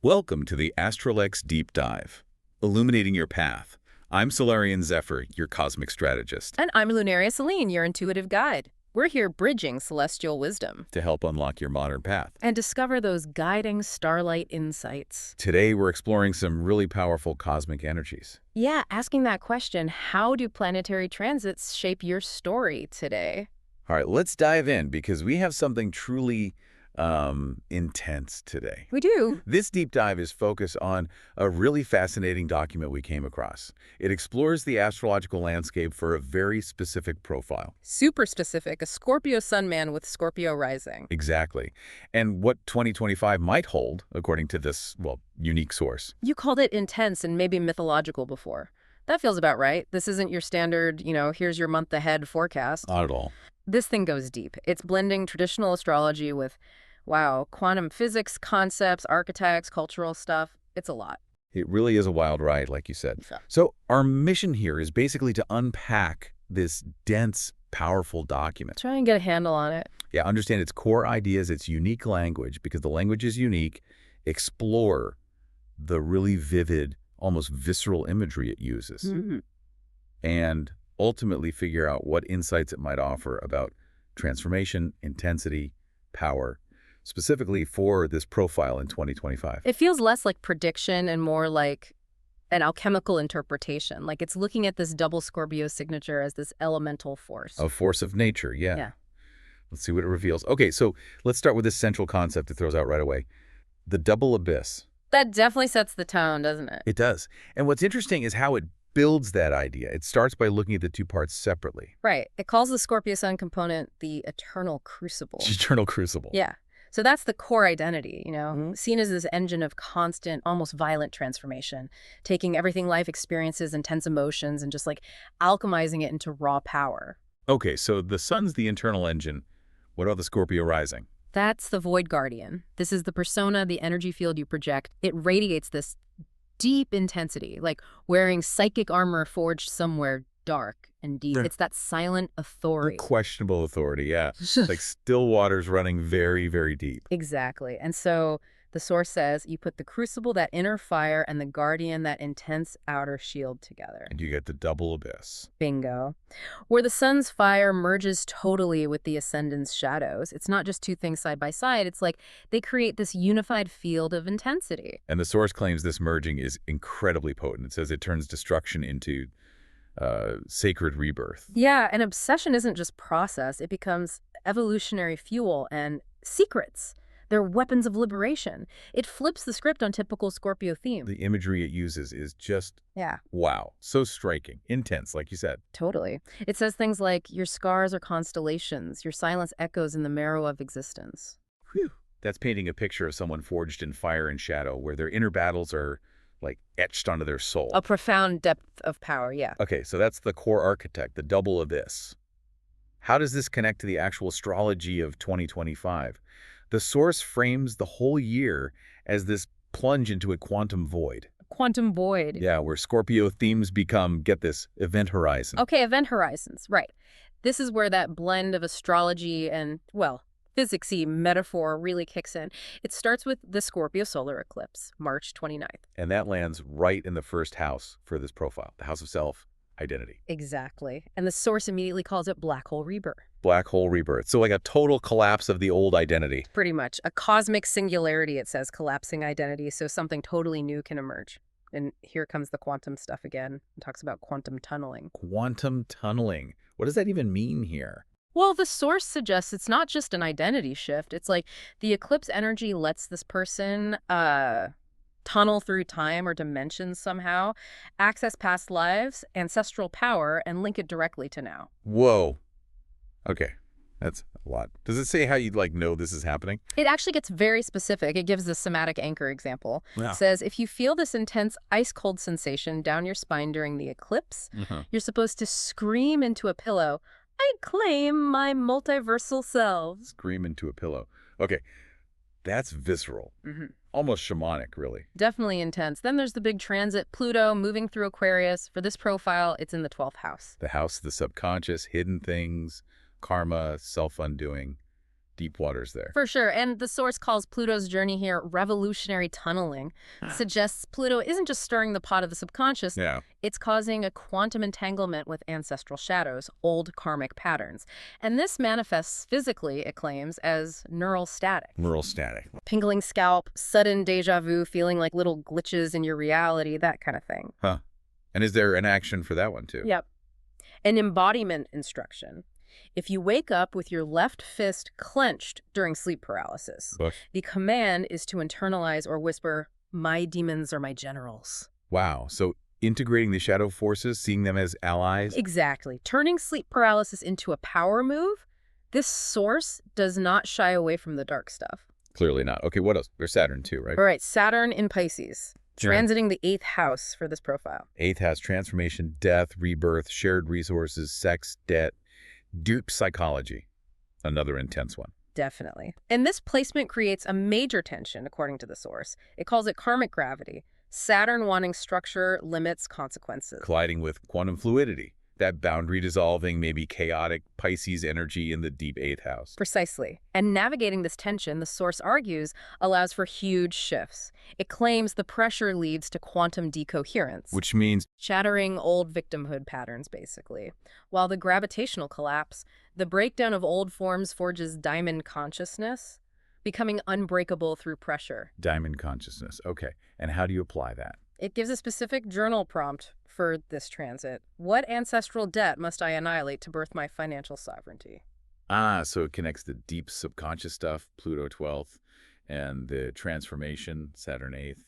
Welcome to the ASTRALX Deep Dive, illuminating your path. I'm Solarian Zephyr, your cosmic strategist, And I'm Lunaria Selene, your intuitive guide. We're here bridging celestial wisdom to help unlock your modern path. and discover those guiding starlight insights. Today, we're exploring some really powerful cosmic energies. Yeah, asking that question, how do planetary transits shape your story today? All right, let's dive in because we have something truly intense today. We do. This deep dive is focused on a really fascinating document we came across. It explores the astrological landscape for a very specific profile. Super specific, a Scorpio Sun man with Scorpio Rising. Exactly. And what 2025 might hold, according to this, well, unique source. You called it intense and maybe mythological before. That feels about right. This isn't your standard, here's your month ahead forecast. Not at all. This thing goes deep. It's blending traditional astrology with, wow, quantum physics concepts, archetypes, cultural stuff. It's a lot. It really is a wild ride, like you said. Yeah. So our mission here is basically to unpack this dense, powerful document. Try and get a handle on it. Yeah, understand its core ideas, its unique language, because the language is unique. Explore the really vivid, almost visceral imagery it uses. Mm-hmm. And ultimately figure out what insights it might offer about transformation, intensity, power, specifically for this profile in 2025. It feels less like prediction and more like an alchemical interpretation. Like it's looking at this double Scorpio signature as this elemental force. A force of nature, yeah. Yeah. Let's see what it reveals. Okay, so let's start with this central concept it throws out right away. The double abyss. That definitely sets the tone, doesn't it? It does. And what's interesting is how it builds that idea. It starts by looking at the two parts separately. Right. It calls the Scorpio Sun component the eternal crucible. Eternal crucible. Yeah. So that's the core identity, seen as this engine of constant, almost violent transformation, taking everything life experiences, intense emotions, and just like alchemizing it into raw power. Okay, so the sun's the internal engine. What about the Scorpio rising? That's the Void Guardian. This is the persona, the energy field you project. It radiates this deep intensity, like wearing psychic armor forged somewhere dark and deep. It's that silent authority. The questionable authority, yeah. Like still waters running very, very deep. Exactly. And so the source says you put the crucible, that inner fire, and the guardian, that intense outer shield together. And you get the double abyss. Bingo. Where the sun's fire merges totally with the ascendant's shadows. It's not just two things side by side. It's like they create this unified field of intensity. And the source claims this merging is incredibly potent. It says it turns destruction into sacred rebirth. Yeah, and obsession isn't just process. It becomes evolutionary fuel and secrets. They're weapons of liberation. It flips the script on typical Scorpio theme. The imagery it uses is just, wow, so striking, intense, like you said. Totally. It says things like, your scars are constellations, your silence echoes in the marrow of existence. Whew. That's painting a picture of someone forged in fire and shadow, where their inner battles are like etched onto their soul. A profound depth of power, yeah. Okay, so that's the core architect, the double abyss. How does this connect to the actual astrology of 2025? The source frames the whole year as this plunge into a quantum void. Quantum void. Yeah, where Scorpio themes become, get this, event horizon. Okay, event horizons, right. This is where that blend of astrology and, well, physicsy metaphor really kicks in. It starts with the Scorpio solar eclipse, March 29th. And that lands right in the first house for this profile, the house of self, identity. Exactly. And the source immediately calls it black hole rebirth. Black hole rebirth. So like a total collapse of the old identity. Pretty much. A cosmic singularity, it says, collapsing identity, so something totally new can emerge. And here comes the quantum stuff again. It talks about quantum tunneling. Quantum tunneling. What does that even mean here? Well, the source suggests it's not just an identity shift. It's like the eclipse energy lets this person tunnel through time or dimensions somehow, access past lives, ancestral power, and link it directly to now. Whoa. Okay. That's a lot. Does it say how you'd know this is happening? It actually gets very specific. It gives the somatic anchor example. Yeah. It says, if you feel this intense ice-cold sensation down your spine during the eclipse, you're supposed to scream into a pillow, I claim my multiversal selves. Scream into a pillow. Okay. That's visceral. Almost shamanic, really. Definitely intense. Then there's the big transit, Pluto moving through Aquarius. For this profile, it's in the 12th house. The house of the subconscious, hidden things, karma, self-undoing. Deep waters there. For sure, and the source calls Pluto's journey here revolutionary tunneling. Suggests Pluto isn't just stirring the pot of the subconscious, Yeah. it's causing a quantum entanglement with ancestral shadows, old karmic patterns. And this manifests physically, it claims, as neural static. Neural static. Pingling scalp, sudden deja vu, feeling like little glitches in your reality, that kind of thing. Huh. And is there an action for that one, too? Yep. An embodiment instruction. If you wake up with your left fist clenched during sleep paralysis, But, the command is to internalize or whisper, "My demons are my generals." wow. So integrating the shadow forces, seeing them as allies? Exactly. Turning sleep paralysis into a power move, this source does not shy away from the dark stuff. Clearly not. Okay, what else? There's Saturn, too, right? All right, Saturn in Pisces, Sure. transiting the 8th house for this profile. Eighth has transformation, death, rebirth, shared resources, sex, debt, deep psychology. Another intense one. Definitely. And this placement creates a major tension, according to the source. It calls it karmic gravity. Saturn wanting structure, limits, consequences. Colliding with quantum fluidity. That boundary dissolving, maybe chaotic Pisces energy in the deep 8th house. Precisely. And navigating this tension, the source argues, allows for huge shifts. It claims the pressure leads to quantum decoherence, Which means shattering old victimhood patterns, basically. While the gravitational collapse, the breakdown of old forms forges diamond consciousness, becoming unbreakable through pressure. diamond consciousness. Okay, and how do you apply that? It gives a specific journal prompt for this transit. What ancestral debt must I annihilate to birth my financial sovereignty? Ah, so it connects the deep subconscious stuff, Pluto 12th, and the transformation, Saturn 8th,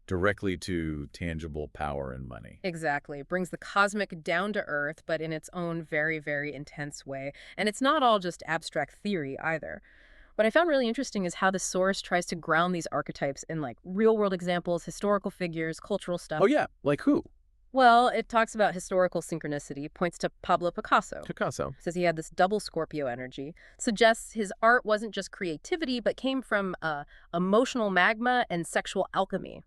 directly to tangible power and money. Exactly. It brings the cosmic down to earth, but in its own very, very intense way. And it's not all just abstract theory either. What I found really interesting is how the source tries to ground these archetypes in like real-world examples, historical figures, cultural stuff. Oh, yeah. Like who? Well, it talks about historical synchronicity, points to Pablo Picasso. Picasso. Says he had this double Scorpio energy, suggests his art wasn't just creativity, but came from emotional magma and sexual alchemy,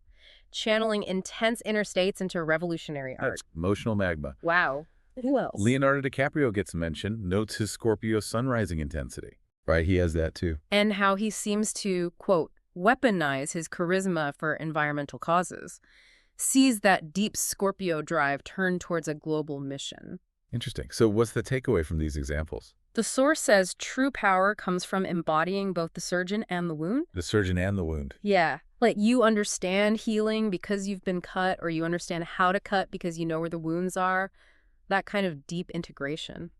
channeling intense inner states into revolutionary art. That's emotional magma. Wow. Who else? Leonardo DiCaprio gets mentioned, notes his Scorpio Sun Rising intensity. Right, he has that too. And how he seems to, quote, weaponize his charisma for environmental causes, sees that deep Scorpio drive turn towards a global mission. Interesting. So what's the takeaway from these examples? The source says true power comes from embodying both the surgeon and the wound. The surgeon and the wound. Yeah. Like you understand healing because you've been cut, or you understand how to cut because you know where the wounds are. That kind of deep integration.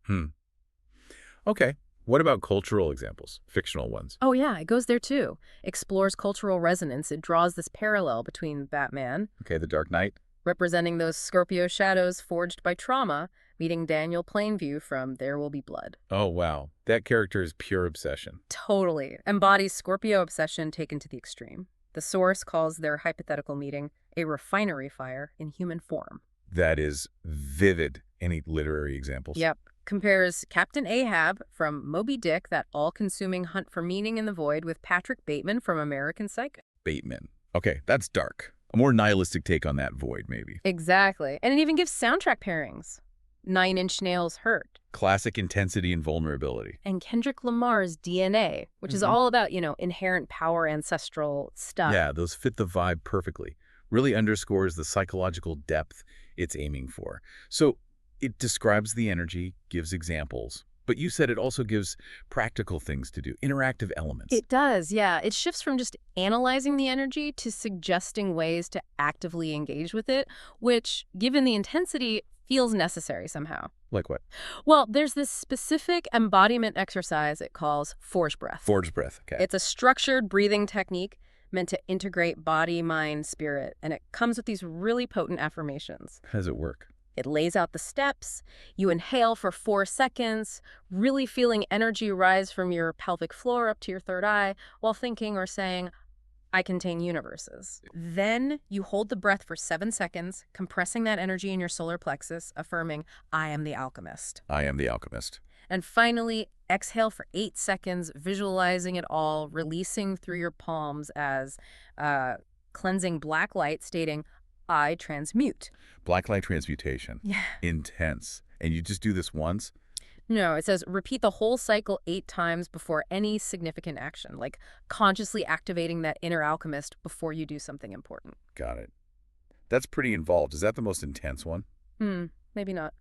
Okay. What about cultural examples, fictional ones? Oh yeah, it goes there too. Explores cultural resonance. It draws this parallel between Batman, Okay, The Dark Knight. representing those Scorpio shadows forged by trauma, meeting Daniel Plainview from There Will Be Blood. Oh, wow. That character is pure obsession. Totally. Embodies Scorpio obsession taken to the extreme. The source calls their hypothetical meeting a refinery fire in human form. That is vivid. Any literary examples? Yep. Compares Captain Ahab from Moby Dick, that all-consuming hunt for meaning in the void, with Patrick Bateman from American Psycho. Bateman. Okay, that's dark. A more nihilistic take on that void, maybe. Exactly. And it even gives soundtrack pairings. Nine Inch Nails' Hurt. Classic intensity and vulnerability. And Kendrick Lamar's DNA, which is all about, inherent power, ancestral stuff. Yeah, those fit the vibe perfectly. Really underscores the psychological depth it's aiming for. So it describes the energy, gives examples, but you said it also gives practical things to do, interactive elements. It does, yeah. It shifts from just analyzing the energy to suggesting ways to actively engage with it, which, given the intensity, feels necessary somehow. Like what? Well, there's this specific embodiment exercise it calls force breath. Forge breath. Okay. It's a structured breathing technique meant to integrate body, mind, spirit, and it comes with these really potent affirmations. How does it work? It lays out the steps. You inhale for 4 seconds, really feeling energy rise from your pelvic floor up to your third eye, while thinking or saying, I contain universes. Then you hold the breath for 7 seconds, compressing that energy in your solar plexus, affirming, I am the alchemist. I am the alchemist. And finally, exhale for 8 seconds, visualizing it all, releasing through your palms as cleansing black light, stating, I transmute. Black light transmutation. Yeah. Intense. And you just do this once? No, it says repeat the whole cycle 8 times before any significant action, like consciously activating that inner alchemist before you do something important. Got it. That's pretty involved. Is that the most intense one? Maybe not.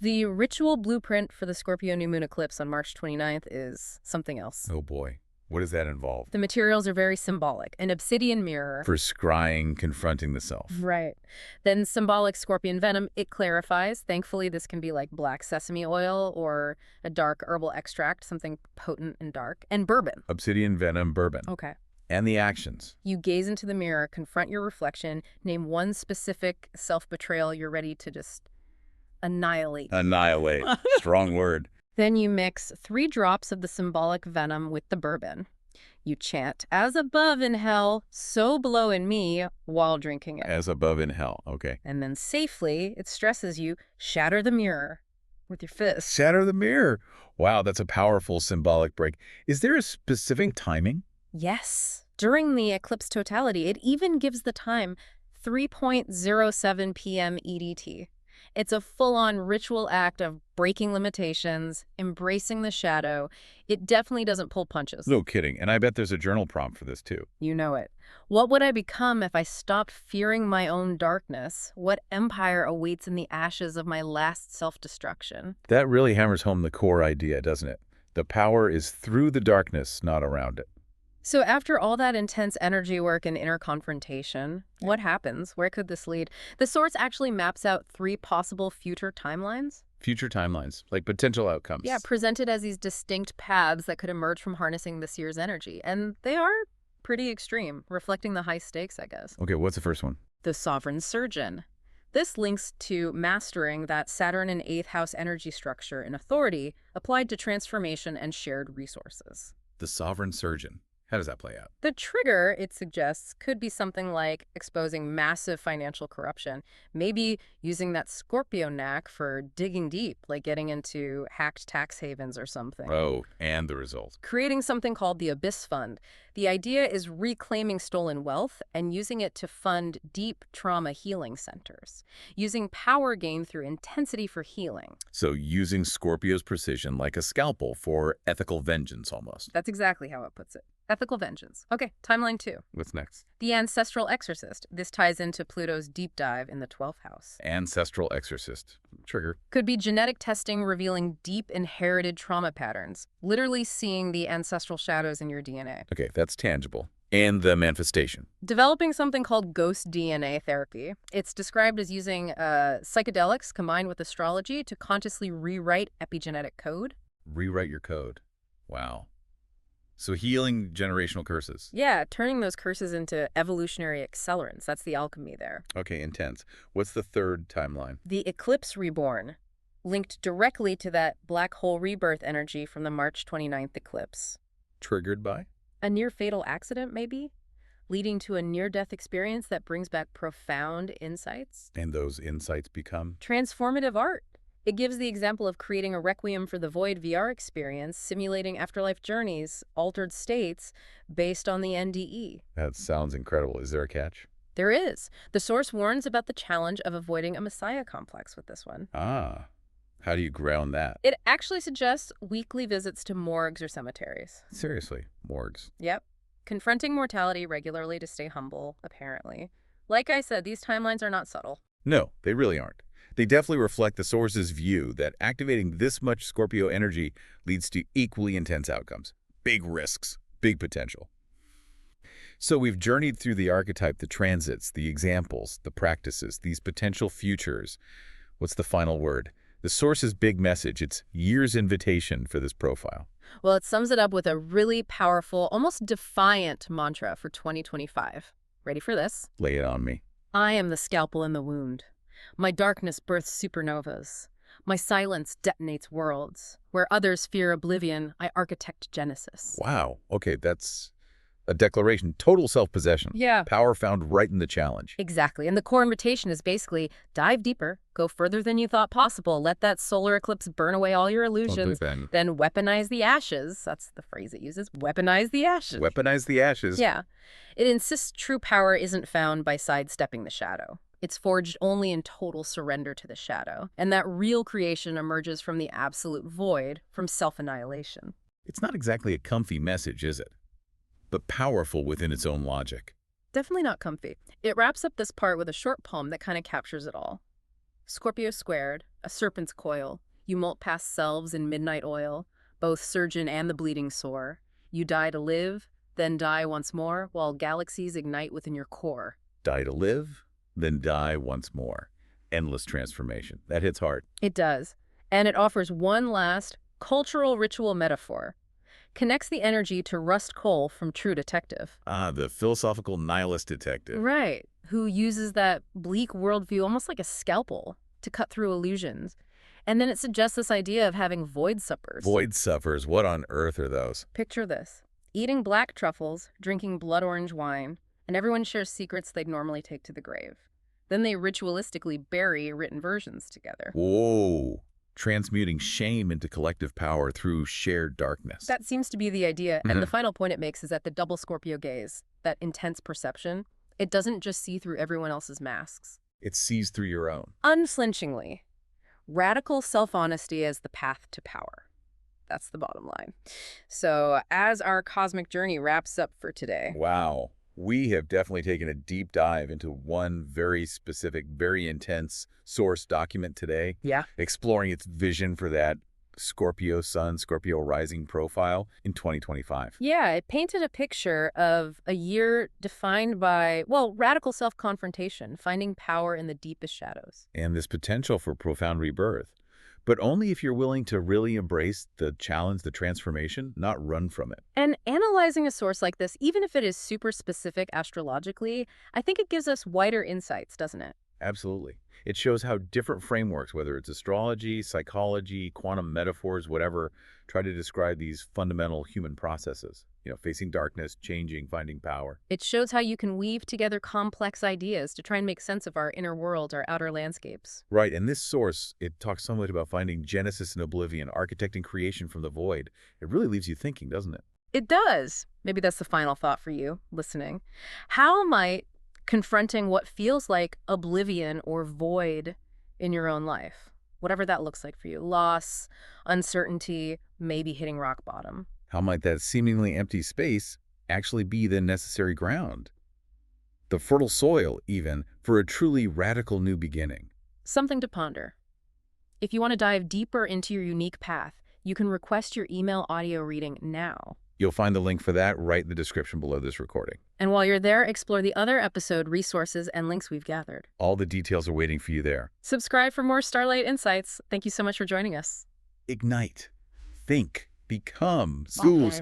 The ritual blueprint for the Scorpio New Moon Eclipse on March 29th is something else. Oh boy. What does that involve? The materials are very symbolic. An obsidian mirror. For scrying, confronting the self. Right. Then symbolic scorpion venom, it clarifies. Thankfully, this can be like black sesame oil or a dark herbal extract, something potent and dark. And bourbon. Obsidian, venom, bourbon. Okay. And the actions. You gaze into the mirror, confront your reflection, name one specific self-betrayal you're ready to just annihilate. Annihilate. Strong word. Then you mix 3 drops of the symbolic venom with the bourbon. You chant, as above in hell, so below in me, while drinking it. As above in hell. Okay. And then safely, it stresses you, shatter the mirror with your fist. Shatter the mirror. Wow, that's a powerful symbolic break. Is there a specific timing? Yes. During the eclipse totality, it even gives the time 3:07 p.m. EDT. It's a full-on ritual act of breaking limitations, embracing the shadow. It definitely doesn't pull punches. No kidding. And I bet there's a journal prompt for this too. You know it. What would I become if I stopped fearing my own darkness? What empire awaits in the ashes of my last self-destruction? That really hammers home the core idea, doesn't it? The power is through the darkness, not around it. So after all that intense energy work and inner confrontation, what happens? Where could this lead? The source actually maps out 3 possible future timelines. Future timelines, like potential outcomes. Yeah, presented as these distinct paths that could emerge from harnessing this year's energy. And they are pretty extreme, reflecting the high stakes, I guess. Okay, what's the first one? The Sovereign Surgeon. This links to mastering that Saturn and 8th house energy structure and authority applied to transformation and shared resources. The Sovereign Surgeon. How does that play out? The trigger, it suggests, could be something like exposing massive financial corruption, maybe using that Scorpio knack for digging deep, like getting into hacked tax havens or something. Oh, and the result. Creating something called the Abyss Fund. The idea is reclaiming stolen wealth and using it to fund deep trauma healing centers, using power gained through intensity for healing. So using Scorpio's precision like a scalpel for ethical vengeance almost. That's exactly how it puts it. Ethical vengeance. Okay, timeline 2. What's next? The Ancestral Exorcist. This ties into Pluto's deep dive in the 12th house. Ancestral Exorcist. Trigger. Could be genetic testing revealing deep inherited trauma patterns, literally seeing the ancestral shadows in your DNA. Okay, that's tangible. And the manifestation. Developing something called ghost DNA therapy. It's described as using psychedelics combined with astrology to consciously rewrite epigenetic code. Rewrite your code. Wow. So healing generational curses. Yeah, turning those curses into evolutionary accelerants. That's the alchemy there. Okay, intense. What's the third timeline? The Eclipse Reborn, linked directly to that black hole rebirth energy from the March 29th eclipse. Triggered by? A near-fatal accident, maybe? Leading to a near-death experience that brings back profound insights? And those insights become? Transformative art. It gives the example of creating a Requiem for the Void VR experience, simulating afterlife journeys, altered states, based on the NDE. That sounds incredible. Is there a catch? There is. The source warns about the challenge of avoiding a messiah complex with this one. Ah. How do you ground that? It actually suggests weekly visits to morgues or cemeteries. Seriously, morgues. Yep. Confronting mortality regularly to stay humble, apparently. Like I said, these timelines are not subtle. No, they really aren't. They definitely reflect the source's view that activating this much Scorpio energy leads to equally intense outcomes. Big risks, big potential. So we've journeyed through the archetype, the transits, the examples, the practices, these potential futures. What's the final word? The source's big message, its year's invitation for this profile. Well, it sums it up with a really powerful, almost defiant mantra for 2025. Ready for this? Lay it on me. I am the scalpel in the wound. My darkness births supernovas. My silence detonates worlds. Where others fear oblivion, I architect Genesis. Wow. Okay, that's a declaration. Total self-possession. Yeah. Power found right in the challenge. Exactly. And the core invitation is basically dive deeper, go further than you thought possible, let that solar eclipse burn away all your illusions, then weaponize the ashes. That's the phrase it uses. Weaponize the ashes. Weaponize the ashes. Yeah. It insists true power isn't found by sidestepping the shadow. It's forged only in total surrender to the shadow, and that real creation emerges from the absolute void, from self-annihilation. It's not exactly a comfy message, is it? But powerful within its own logic. Definitely not comfy. It wraps up this part with a short poem that kind of captures it all. Scorpio squared, a serpent's coil, you molt past selves in midnight oil, both surgeon and the bleeding sore. You die to live, then die once more, while galaxies ignite within your core. Die to live, then die once more. Endless transformation. That hits hard. It does. And it offers one last cultural ritual metaphor. Connects the energy to Rust Cole from True Detective. Ah, the philosophical nihilist detective. Right. Who uses that bleak worldview almost like a scalpel to cut through illusions. And then it suggests this idea of having void suppers. Void suppers. What on earth are those? Picture this. Eating black truffles, drinking blood orange wine, and everyone shares secrets they'd normally take to the grave. Then they ritualistically bury written versions together. Whoa. Transmuting shame into collective power through shared darkness. That seems to be the idea, and the final point it makes is that the double Scorpio gaze, that intense perception, it doesn't just see through everyone else's masks. It sees through your own. Unflinchingly. Radical self-honesty as the path to power. That's the bottom line. So, as our cosmic journey wraps up for today. Wow. We have definitely taken a deep dive into one very specific, very intense source document today. Yeah. Exploring its vision for that Scorpio Sun, Scorpio Rising profile in 2025. Yeah, it painted a picture of a year defined by, well, radical self-confrontation, finding power in the deepest shadows. And this potential for profound rebirth. But only if you're willing to really embrace the challenge, the transformation, not run from it. And analyzing a source like this, even if it is super specific astrologically, I think it gives us wider insights, doesn't it? Absolutely. It shows how different frameworks, whether it's astrology, psychology, quantum metaphors, whatever, try to describe these fundamental human processes. Facing darkness, changing, finding power. It shows how you can weave together complex ideas to try and make sense of our inner world, our outer landscapes. Right, and this source, it talks so much about finding Genesis and oblivion, architecting creation from the void. It really leaves you thinking, doesn't it? It does. Maybe that's the final thought for you, listening. How might confronting what feels like oblivion or void in your own life, whatever that looks like for you, loss, uncertainty, maybe hitting rock bottom, how might that seemingly empty space actually be the necessary ground? The fertile soil, even, for a truly radical new beginning. Something to ponder. If you want to dive deeper into your unique path, you can request your email audio reading now. You'll find the link for that right in the description below this recording. And while you're there, explore the other episode resources and links we've gathered. All the details are waiting for you there. Subscribe for more Starlight Insights. Thank you so much for joining us. Ignite. Think. Become. Okay.